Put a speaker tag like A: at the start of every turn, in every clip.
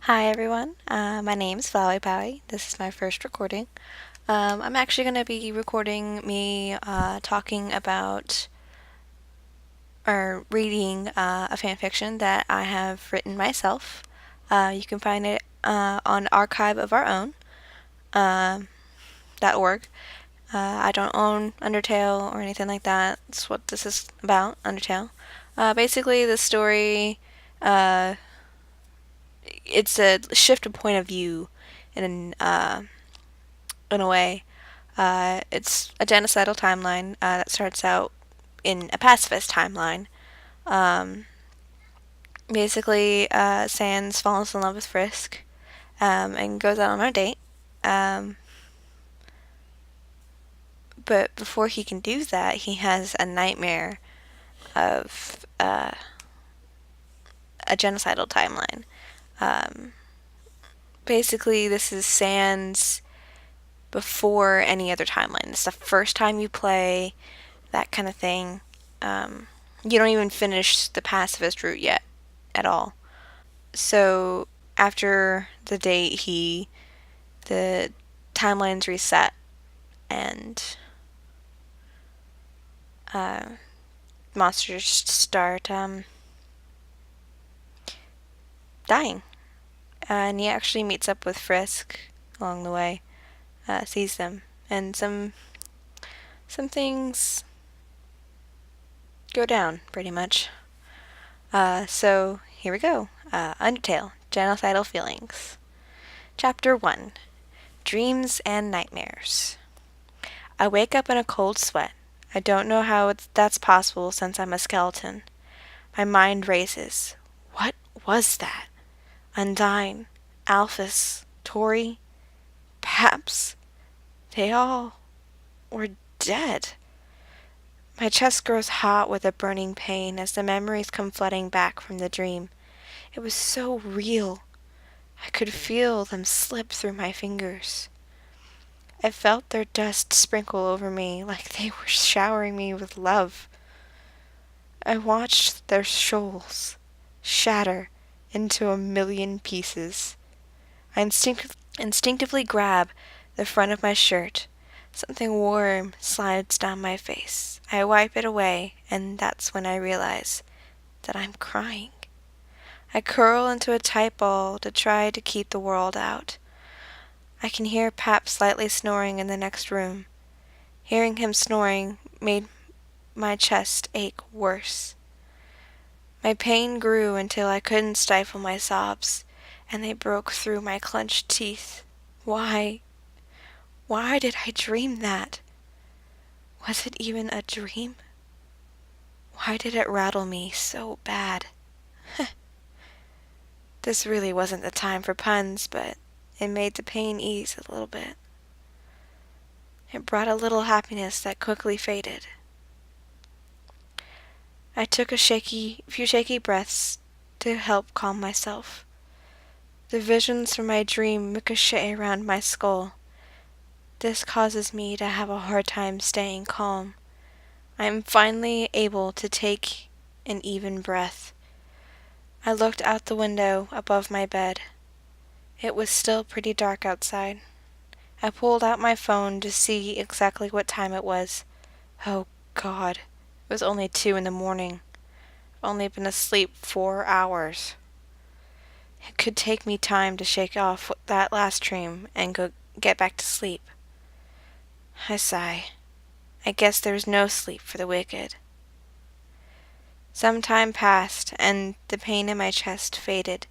A: Hi everyone, my name's Flowey Powie. This is my first recording. I'm actually going to be recording me talking about or reading a fanfiction that I have written myself. You can find it on Archive of Our Own .org. I don't own Undertale or anything like that. That's what this is about, Undertale. Basically, the story it's a shift of point of view in a way. It's a genocidal timeline that starts out in a pacifist timeline. Um, Basically, Sans falls in love with Frisk and goes out on a date. Um, but before he can do that, he has a nightmare of a genocidal timeline. Um, Basically, this is Sans before any other timeline. It's the first time you play, that kind of thing. You don't even finish the pacifist route yet at all. So after the date, the timelines reset and uh, monsters start dying. And he actually meets up with Frisk along the way, sees them, and some things go down pretty much. So here we go. Undertale, Genocidal Feelings. Chapter 1, Dreams and Nightmares. I wake up in a cold sweat. I don't know how that's possible since I'm a skeleton. My mind races. What was that? Undyne, Alphys, Tori, Paps. They all were dead. My chest grows hot with a burning pain as the memories come flooding back from the dream. It was so real. I could feel them slip through my fingers. I felt their dust sprinkle over me like they were showering me with love. I watched their shoals shatter into a million pieces. I instinctively grab the front of my shirt. Something warm slides down my face. I wipe it away, and that's when I realize that I'm crying. I curl into a tight ball to try to keep the world out. I can hear Pap slightly snoring in the next room. Hearing him snoring made my chest ache worse. My pain grew until I couldn't stifle my sobs, and they broke through my clenched teeth. Why? Why did I dream that? Was it even a dream? Why did it rattle me so bad? This really wasn't the time for puns, but it made the pain ease a little bit. It brought a little happiness that quickly faded. I took a few shaky breaths to help calm myself. The visions from my dream ricochet around my skull. This causes me to have a hard time staying calm. I am finally able to take an even breath. I looked out the window above my bed. It was still pretty dark outside. I pulled out my phone to see exactly what time it was. Oh, God. It was only 2 in the morning. I've only been asleep 4 hours. It could take me time to shake off that last dream and get back to sleep. I sigh. I guess there's no sleep for the wicked. Some time passed, and the pain in my chest faded.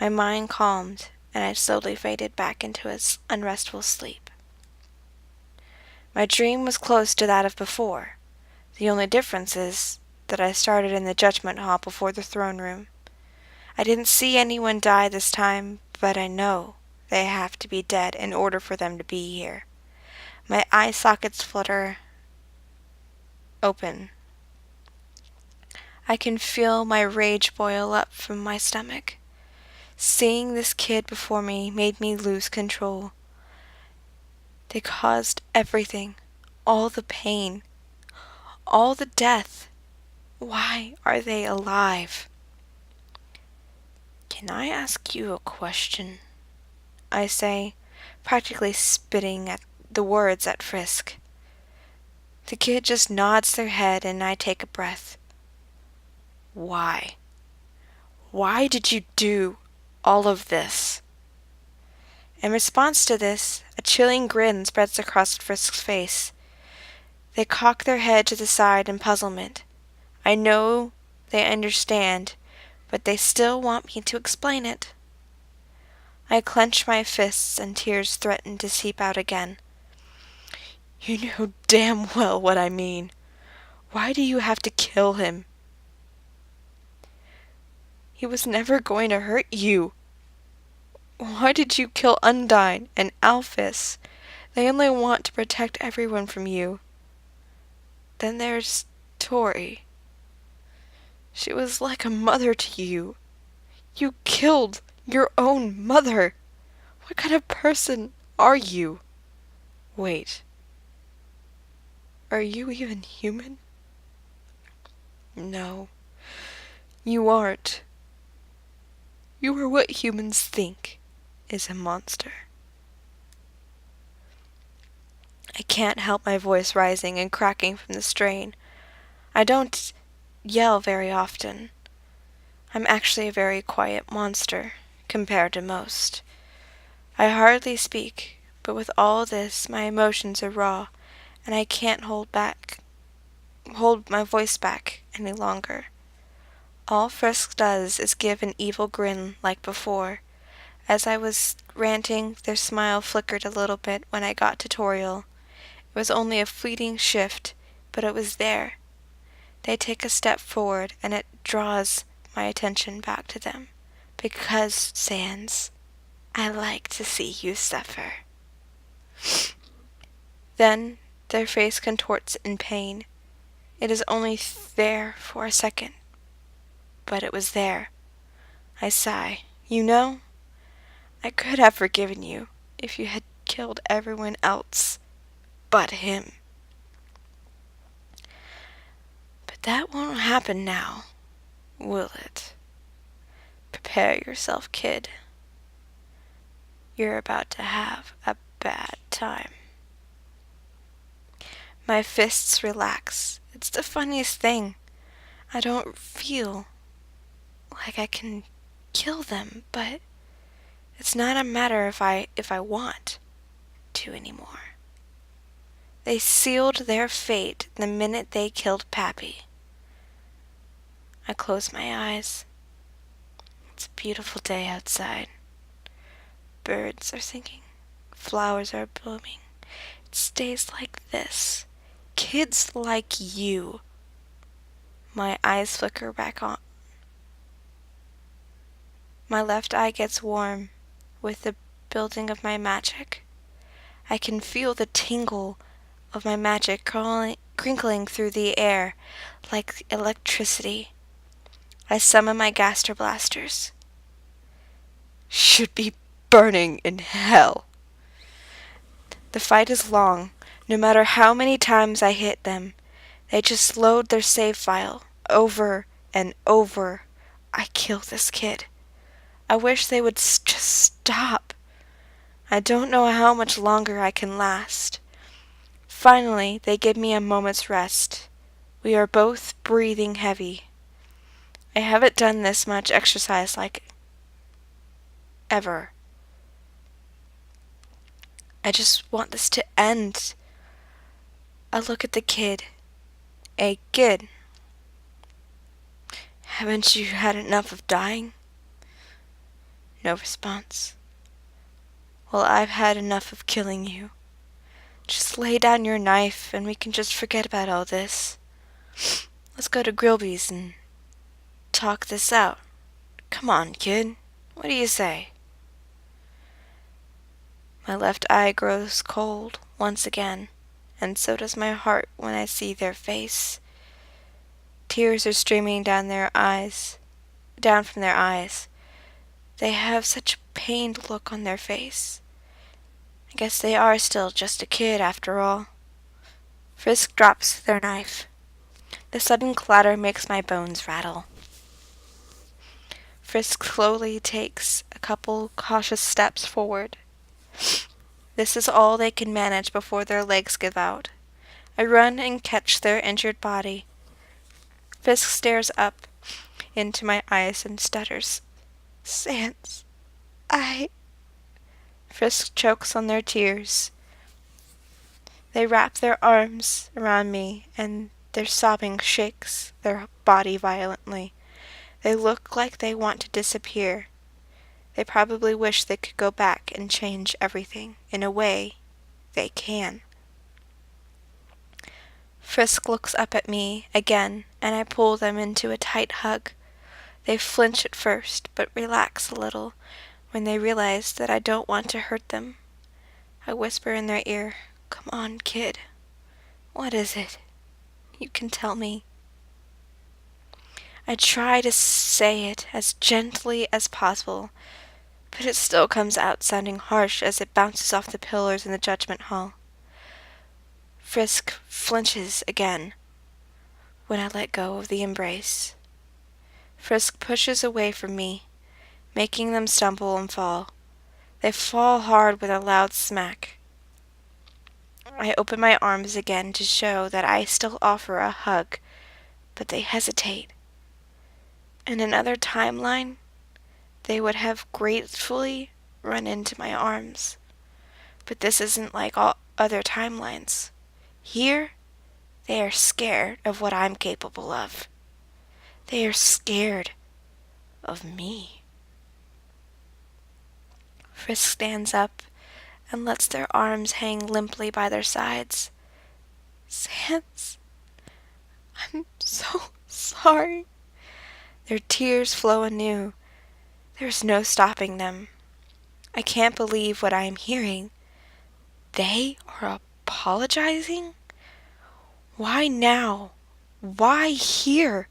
A: My mind calmed, and I slowly faded back into a unrestful sleep. My dream was close to that of before. The only difference is that I started in the judgment hall before the throne room. I didn't see anyone die this time, but I know they have to be dead in order for them to be here. My eye sockets flutter open. I can feel my rage boil up from my stomach. Seeing this kid before me made me lose control. They caused everything, all the pain, all the death. Why are they alive? Can I ask you a question? I say, practically spitting at the words at Frisk. The kid just nods their head and I take a breath. Why? Why did you do all of this? In response to this, a chilling grin spreads across Frisk's face. They cock their head to the side in puzzlement. I know they understand, but they still want me to explain it. I clench my fists and tears threaten to seep out again. You know damn well what I mean. Why do you have to kill him? He was never going to hurt you. Why did you kill Undine and Alphys? They only want to protect everyone from you. Then there's Tori. She was like a mother to you. You killed your own mother. What kind of person are you? Wait. Are you even human? No. You aren't. You are what humans think is a monster. I can't help my voice rising and cracking from the strain. I don't yell very often. I'm actually a very quiet monster, compared to most. I hardly speak, but with all this my emotions are raw, and I can't hold my voice back any longer. All Frisk does is give an evil grin like before. As I was ranting, their smile flickered a little bit when I got tutorial. It was only a fleeting shift, but it was there. They take a step forward, and it draws my attention back to them. Because, Sans, I like to see you suffer. Then their face contorts in pain. It is only there for a second. But it was there. I sigh. You know, I could have forgiven you if you had killed everyone else but him. But that won't happen now, will it? Prepare yourself, kid. You're about to have a bad time. My fists relax. It's the funniest thing. I don't feel like I can kill them, but it's not a matter if I want to anymore. They sealed their fate the minute they killed Pappy. I close my eyes. It's a beautiful day outside. Birds are singing. Flowers are blooming. It stays like this. Kids like you. My eyes flicker back on. My left eye gets warm with the building of my magic. I can feel the tingle of my magic crinkling through the air like electricity. I summon my Gaster Blasters. Should be burning in hell. The fight is long. No matter how many times I hit them, they just load their save file over and over. I kill this kid. I wish they would just stop. I don't know how much longer I can last. Finally, they give me a moment's rest. We are both breathing heavy. I haven't done this much exercise like ever. I just want this to end. I look at the kid. Hey, kid. Haven't you had enough of dying? No response. Well, I've had enough of killing you. Just lay down your knife and we can just forget about all this. Let's go to Grilby's and talk this out. Come on, kid. What do you say? My left eye grows cold once again, and so does my heart when I see their face. Tears are streaming down from their eyes. They have such a pained look on their face. I guess they are still just a kid after all. Frisk drops their knife. The sudden clatter makes my bones rattle. Frisk slowly takes a couple cautious steps forward. This is all they can manage before their legs give out. I run and catch their injured body. Frisk stares up into my eyes and stutters. Sans, I... Frisk chokes on their tears. They wrap their arms around me, and their sobbing shakes their body violently. They look like they want to disappear. They probably wish they could go back and change everything. In a way, they can. Frisk looks up at me again, and I pull them into a tight hug. They flinch at first, but relax a little when they realize that I don't want to hurt them. I whisper in their ear, "Come on, kid. What is it? You can tell me." I try to say it as gently as possible, but it still comes out sounding harsh as it bounces off the pillars in the judgment hall. Frisk flinches again when I let go of the embrace. Frisk pushes away from me, making them stumble and fall. They fall hard with a loud smack. I open my arms again to show that I still offer a hug, but they hesitate. In another timeline, they would have gratefully run into my arms. But this isn't like all other timelines. Here, they are scared of what I'm capable of. They are scared of me. Frisk stands up and lets their arms hang limply by their sides. Sans, I'm so sorry. Their tears flow anew. There's no stopping them. I can't believe what I am hearing. They are apologizing? Why now? Why here?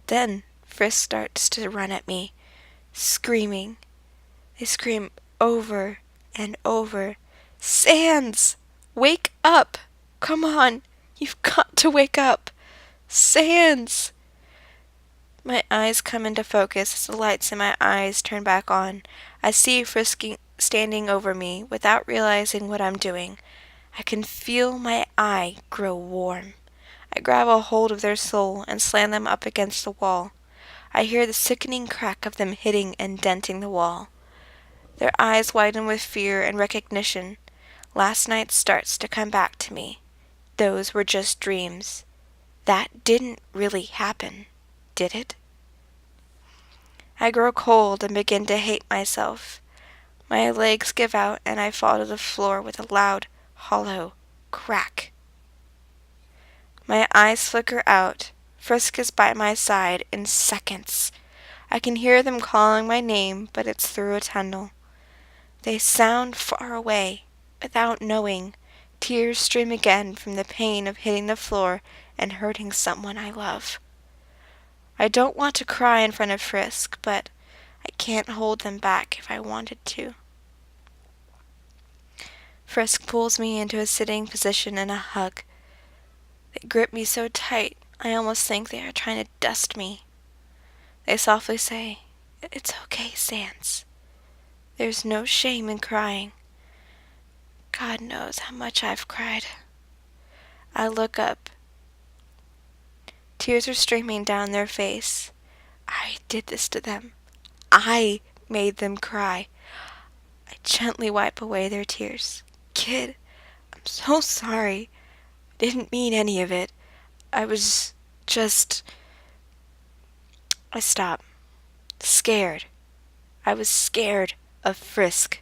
A: Then Frisk starts to run at me, screaming. They scream over and over. Sans! Wake up! Come on! You've got to wake up! Sans! My eyes come into focus as the lights in my eyes turn back on. I see Frisk standing over me without realizing what I'm doing. I can feel my eye grow warm. I grab a hold of their soul and slam them up against the wall. I hear the sickening crack of them hitting and denting the wall. Their eyes widen with fear and recognition. Last night starts to come back to me. Those were just dreams. That didn't really happen, did it? I grow cold and begin to hate myself. My legs give out and I fall to the floor with a loud, hollow crack. My eyes flicker out. Frisk is by my side in seconds. I can hear them calling my name, but it's through a tunnel. They sound far away, without knowing. Tears stream again from the pain of hitting the floor and hurting someone I love. I don't want to cry in front of Frisk, but I can't hold them back if I wanted to. Frisk pulls me into a sitting position in a hug. They grip me so tight, I almost think they are trying to dust me. They softly say, "It's okay, Sans. There's no shame in crying." God knows how much I've cried. I look up. Tears are streaming down their face. I did this to them. I made them cry. I gently wipe away their tears. "Kid, I'm so sorry. I didn't mean any of it. I was just..." I stop. Scared. I was scared of Frisk.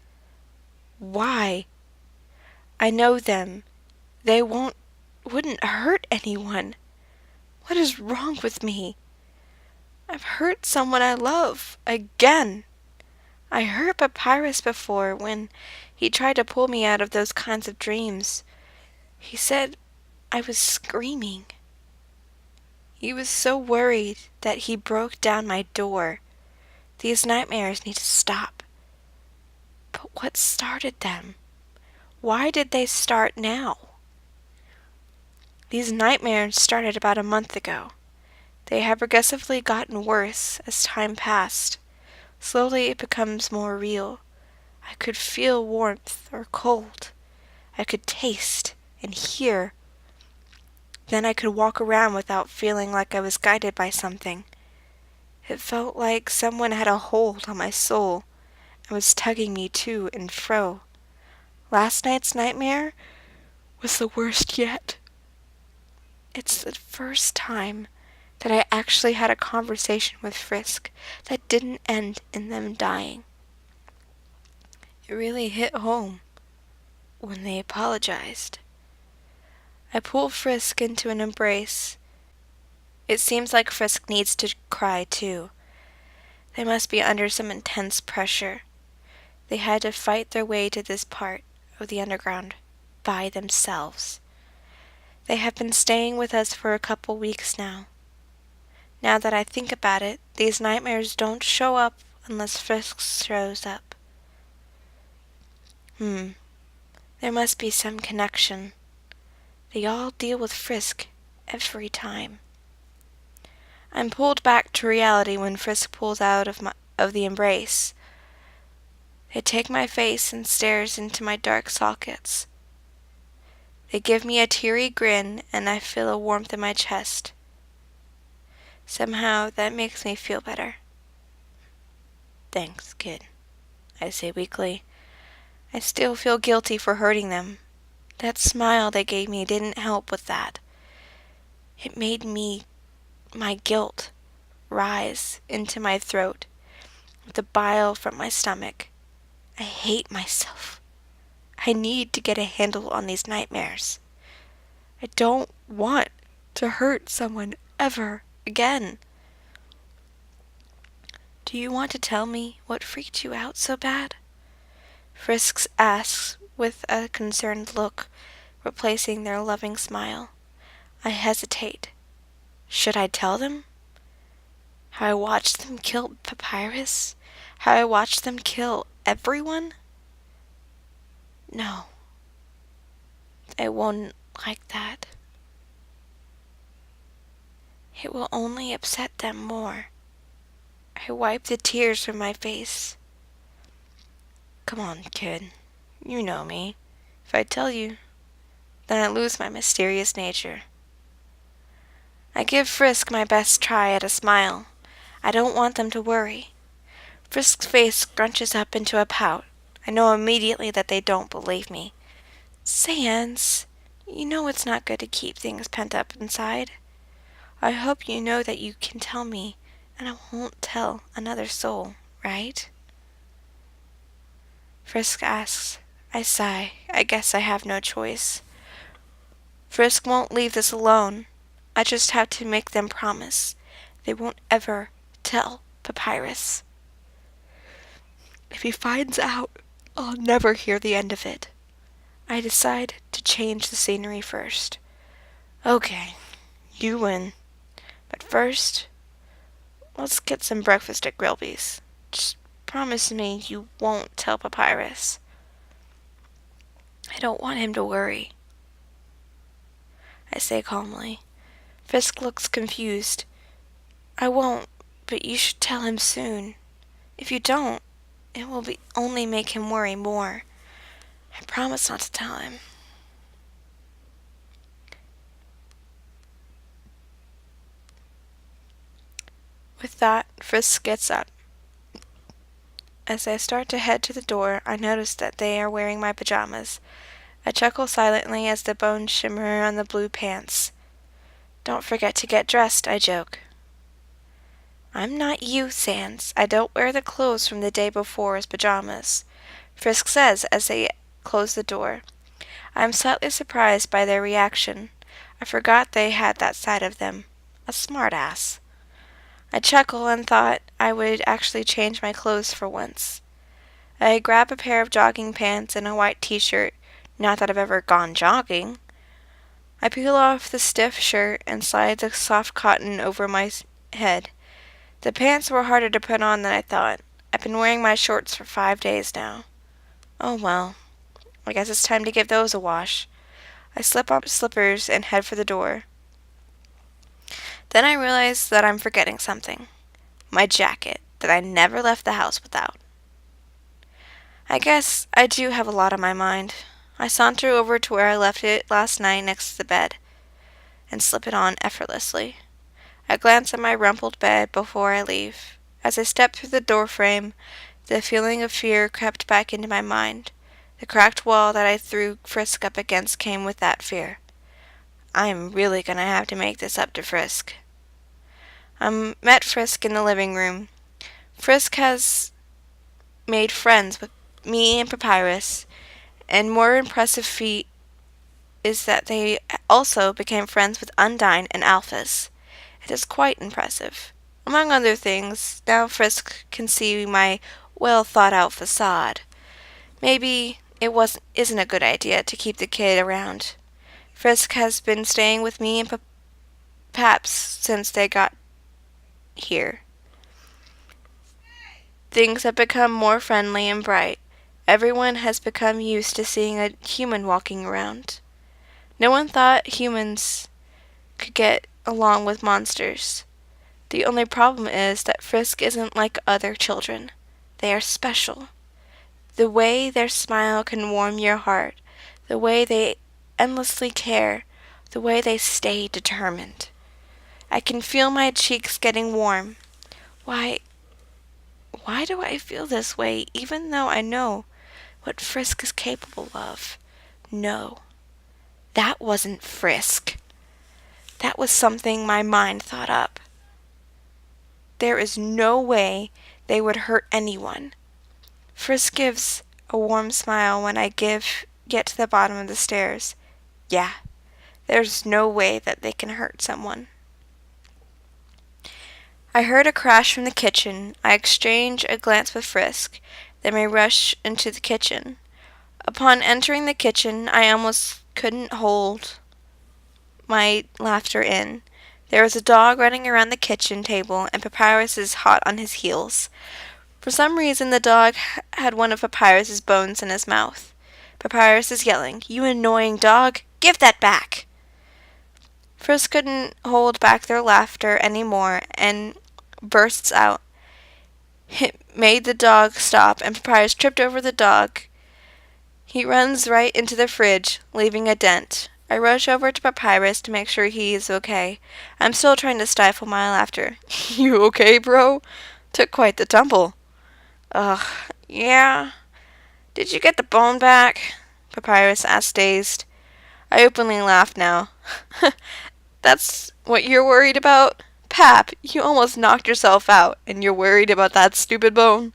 A: Why? I know them. They wouldn't hurt anyone. What is wrong with me? I've hurt someone I love. Again. I hurt Papyrus before when he tried to pull me out of those kinds of dreams. He said I was screaming. He was so worried that he broke down my door. These nightmares need to stop. But what started them? Why did they start now? These nightmares started about a month ago. They have progressively gotten worse as time passed. Slowly it becomes more real. I could feel warmth or cold. I could taste and hear. Then I could walk around without feeling like I was guided by something. It felt like someone had a hold on my soul and was tugging me to and fro. Last night's nightmare was the worst yet. It's the first time that I actually had a conversation with Frisk that didn't end in them dying. It really hit home when they apologized. I pull Frisk into an embrace. It seems like Frisk needs to cry too. They must be under some intense pressure. They had to fight their way to this part of the underground by themselves. They have been staying with us for a couple weeks now. Now that I think about it, these nightmares don't show up unless Frisk shows up. There must be some connection. They all deal with Frisk every time. I'm pulled back to reality when Frisk pulls out of the embrace. They take my face and stares into my dark sockets. They give me a teary grin and I feel a warmth in my chest. Somehow that makes me feel better. Thanks, kid, I say weakly. I still feel guilty for hurting them. That smile they gave me didn't help with that. It made my guilt, rise into my throat with the bile from my stomach. I hate myself. I need to get a handle on these nightmares. I don't want to hurt someone ever again. Do you want to tell me what freaked you out so bad? Frisk asks with a concerned look, replacing their loving smile. I hesitate. Should I tell them? How I watched them kill Papyrus? How I watched them kill everyone? No. I won't like that. It will only upset them more. I wipe the tears from my face. Come on, kid. You know me. If I tell you, then I lose my mysterious nature. I give Frisk my best try at a smile. I don't want them to worry. Frisk's face scrunches up into a pout. I know immediately that they don't believe me. Sans, you know it's not good to keep things pent up inside. I hope you know that you can tell me, and I won't tell another soul, right? Frisk asks. I sigh. I guess I have no choice. Frisk won't leave this alone. I just have to make them promise they won't ever tell Papyrus. If he finds out, I'll never hear the end of it. I decide to change the scenery first. Okay, you win. But first, let's get some breakfast at Grilby's. Just promise me you won't tell Papyrus. I don't want him to worry, I say calmly. Frisk looks confused. I won't, but you should tell him soon. If you don't, it will only make him worry more. I promise not to tell him. With that, Frisk gets up. As I start to head to the door, I notice that they are wearing my pajamas. I chuckle silently as the bones shimmer on the blue pants. Don't forget to get dressed, I joke. I'm not you, Sans. I don't wear the clothes from the day before as pajamas, Frisk says as they close the door. I am slightly surprised by their reaction. I forgot they had that side of them. A smart-ass. I chuckle and thought I would actually change my clothes for once. I grab a pair of jogging pants and a white t-shirt, not that I've ever gone jogging. I peel off the stiff shirt and slide the soft cotton over my head. The pants were harder to put on than I thought. I've been wearing my shorts for 5 days now. Oh well, I guess it's time to give those a wash. I slip on slippers and head for the door. Then I realize that I'm forgetting something. My jacket that I never left the house without. I guess I do have a lot on my mind. I saunter over to where I left it last night next to the bed and slip it on effortlessly. I glance at my rumpled bed before I leave. As I step through the doorframe, the feeling of fear crept back into my mind. The cracked wall that I threw Frisk up against came with that fear. I am really going to have to make this up to Frisk. I met Frisk in the living room. Frisk has made friends with me and Papyrus, and more impressive feat is that they also became friends with Undyne and Alphys. It is quite impressive. Among other things, now Frisk can see my well-thought-out facade. Maybe isn't a good idea to keep the kid around. Frisk has been staying with me and Paps since they got here. Things have become more friendly and bright. Everyone has become used to seeing a human walking around. No one thought humans could get along with monsters. The only problem is that Frisk isn't like other children. They are special. The way their smile can warm your heart, the way they endlessly care, the way they stay determined. I can feel my cheeks getting warm. Why do I feel this way even though I know what Frisk is capable of? No, that wasn't Frisk. That was something my mind thought up. There is no way they would hurt anyone. Frisk gives a warm smile when I get to the bottom of the stairs. Yeah, there's no way that they can hurt someone. I heard a crash from the kitchen. I exchange a glance with Frisk, then we rush into the kitchen. Upon entering the kitchen, I almost couldn't hold my laughter in. There was a dog running around the kitchen table, and Papyrus is hot on his heels. For some reason, the dog had one of Papyrus's bones in his mouth. Papyrus is yelling, "You annoying dog! Give that back!" Frisk couldn't hold back their laughter any more and bursts out. It made the dog stop, and Papyrus tripped over the dog. He runs right into the fridge, leaving a dent. I rush over to Papyrus to make sure he is okay. I'm still trying to stifle my laughter. "You okay, bro? Took quite the tumble." "Ugh, yeah. Did you get the bone back?" Papyrus asked, dazed. I openly laughed now. "That's what you're worried about? Pap, you almost knocked yourself out, and you're worried about that stupid bone?"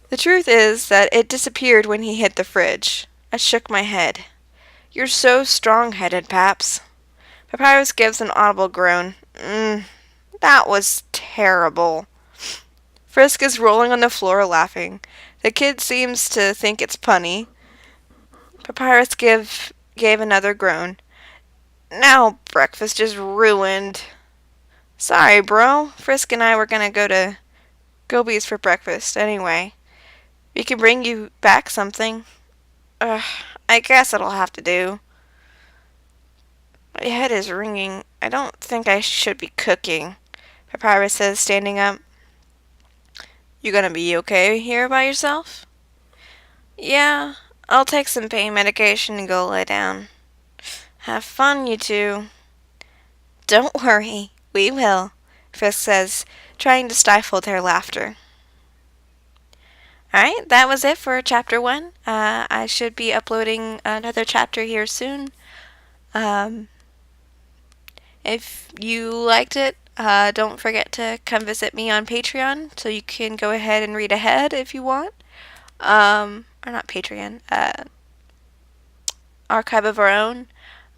A: The truth is that it disappeared when he hit the fridge. I shook my head. "You're so strong-headed, Paps." Papyrus gives an audible groan. That was terrible." Frisk is rolling on the floor laughing. The kid seems to think it's punny. Papyrus gave another groan. "Now breakfast is ruined." "Sorry, bro. Frisk and I were gonna go to Gobi's for breakfast anyway. We can bring you back something." I guess it'll have to do." "My head is ringing. I don't think I should be cooking," Papyrus says, standing up. "You gonna be okay here by yourself?" "Yeah, I'll take some pain medication and go lay down." "Have fun, you two." "Don't worry, we will," Frisk says, trying to stifle their laughter. Alright, that was it for chapter 1. I should be uploading another chapter here soon. If you liked it, don't forget to come visit me on Patreon so you can go ahead and read ahead if you want. Or not Patreon, Archive of Our Own.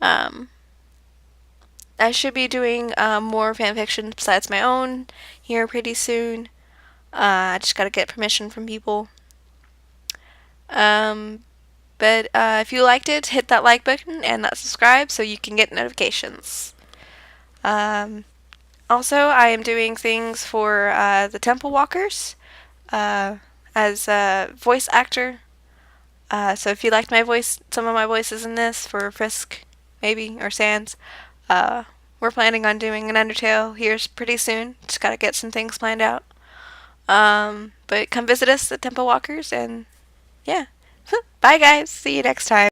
A: I should be doing more fanfiction besides my own here pretty soon. I just gotta get permission from people. But if you liked it, hit that like button and that subscribe so you can get notifications. Also, I am doing things for the Temple Walkers as a voice actor. So if you liked my voice, some of my voices in this for Frisk, maybe, or Sans, we're planning on doing an Undertale here pretty soon. Just gotta get some things planned out. But come visit us at Temple Walkers, and yeah. Bye, guys. See you next time.